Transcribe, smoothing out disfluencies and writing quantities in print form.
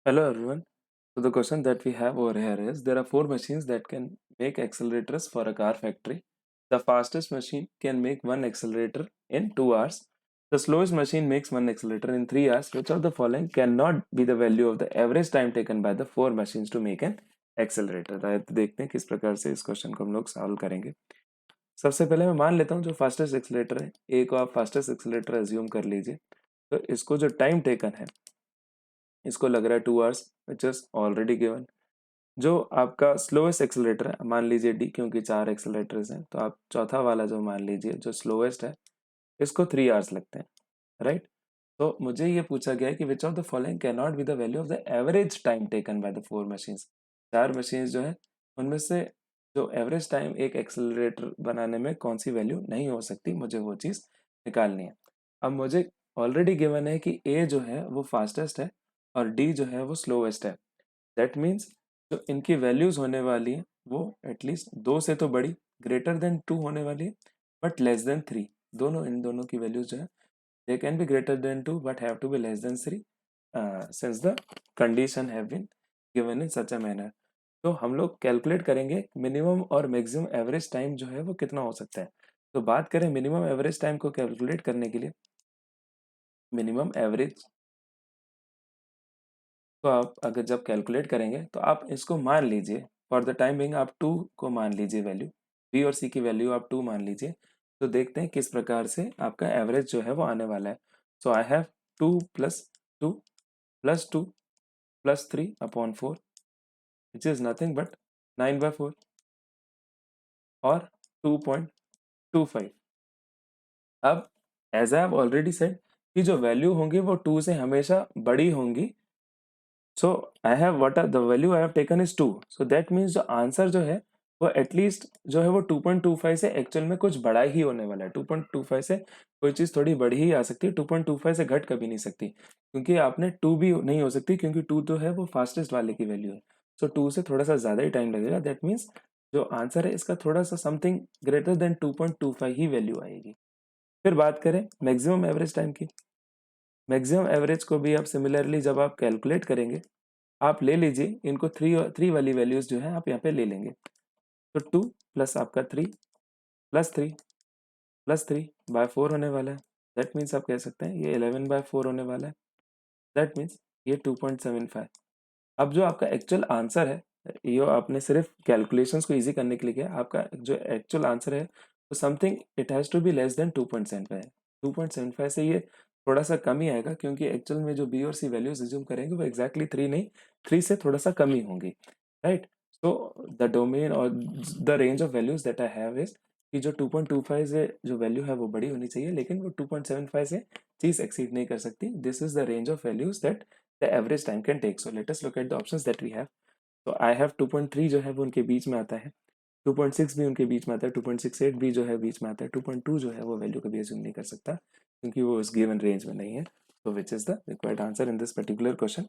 Hello everyone. So the question that we have over here is there are four machines that can make accelerators for a car factory. The fastest machine can make one accelerator in 2 hours. The slowest machine makes one accelerator in 3 hours. Which of the following cannot be the value of the average time taken by the four machines to make an accelerator? तो देखते हैं किस प्रकार से इस question को हम लोग सॉल्व करेंगे. सबसे पहले मैं मान लेता हूँ जो फास्टेस्ट एक्सेलेरेटर है, ए को आप फास्टेस्ट एक्सेलेरेटर एज्यूम कर लीजिए. तो इसको जो टाइम टेकन है इसको लग रहा है 2 hours which is already given. जो आपका स्लोएस्ट एक्सेलरेटर है मान लीजिए डी, क्योंकि चार एक्सेलरेटर्स हैं तो आप चौथा वाला जो मान लीजिए जो स्लोएस्ट है इसको 3 आवर्स लगते हैं, राइट. तो मुझे ये पूछा गया है कि which of the following can not be the value of the average time taken by the four machines. चार मशीन्स जो है उनमें से जो एवरेज टाइम एक एक्सेलरेटर बनाने में कौन सी वैल्यू नहीं हो सकती, मुझे वो चीज़ निकालनी है. अब मुझे ऑलरेडी गिवन है कि ए जो है वो फास्टेस्ट है और डी जो है वो स्लोवेस्ट है. दैट मीन्स जो इनकी वैल्यूज होने वाली है वो एटलीस्ट दो से तो बड़ी, ग्रेटर देन टू होने वाली है, बट लेस देन थ्री. दोनों इन दोनों की वैल्यूज जो है they can be greater than two but have to be less than three since the condition have been given in such a manner. तो हम लोग कैलकुलेट करेंगे मिनिमम और मैक्सिमम एवरेज टाइम जो है वो कितना हो सकता है. तो बात करें मिनिमम एवरेज टाइम को कैलकुलेट करने के लिए, मिनिमम एवरेज तो आप अगर जब कैलकुलेट करेंगे तो आप इसको मान लीजिए फॉर द टाइम बिंग आप 2 को मान लीजिए वैल्यू, बी और सी की वैल्यू आप 2 मान लीजिए. तो देखते हैं किस प्रकार से आपका एवरेज जो है वो आने वाला है. So I have 2 plus 2 plus 3/4 which is nothing but 9/4 और 2.25. अब as I have already said कि जो वैल्यू होंगी वो 2 से हमेशा बड़ी होंगी. So I have the value I have taken is 2. So that means जो आंसर जो है वो एटलीस्ट जो है वो 2.25 से एक्चुअल में कुछ बड़ा ही होने वाला है. 2.25 से कोई चीज़ थोड़ी बड़ी ही आ सकती है, 2.25 से घट कभी नहीं सकती, क्योंकि आपने 2 भी नहीं हो सकती क्योंकि 2 तो है वो फास्टेस्ट वाले की वैल्यू है. सो 2 से थोड़ा सा ज़्यादा ही टाइम लगेगा. दैट मीन्स जो आंसर है इसका थोड़ा सा समथिंग ग्रेटर देन 2.25 ही वैल्यू आएगी. फिर बात करें मैक्सिमम एवरेज टाइम की. मैक्सिमम एवरेज को भी आप सिमिलरली जब आप कैलकुलेट करेंगे आप ले लीजिए इनको थ्री वाली वैल्यूज जो है आप यहाँ पे ले लेंगे. तो 2 प्लस आपका 3 प्लस 3 प्लस 3/4 होने वाला है. दैट मीन्स आप कह सकते हैं ये 11/4 होने वाला है. दैट मीन्स ये 2.75. अब जो आपका एक्चुअल आंसर है, ये आपने सिर्फ कैलकुलेशंस को इजी करने के लिए किया. आपका जो एक्चुअल आंसर है तो something it has to be less than 2.75. 2.75 से ये थोड़ा सा कम ही आएगा क्योंकि एक्चुअल में जो बी और सी वैल्यूज रिज्यूम करेंगे वो एग्जैक्टली 3 नहीं, 3 से थोड़ा सा कम ही होंगी, राइट. सो द डोमेन और the range of values that I have is कि जो 2.25 से जो वैल्यू है वो बड़ी होनी चाहिए लेकिन वो 2.75 से चीज एक्सीड नहीं कर सकती. This is the range of values that the average time can take. So let us look at the options that we have. So I have 2.3 जो है वो उनके बीच में आता है, 2.6 भी उनके बीच में आता है, 2.68 भी जो है बीच में आता है, 2.2 जो है वो वैल्यू कभी एज्यूम नहीं कर सकता क्योंकि वो उस गिवन रेंज में नहीं है. So which is the required answer in this particular question?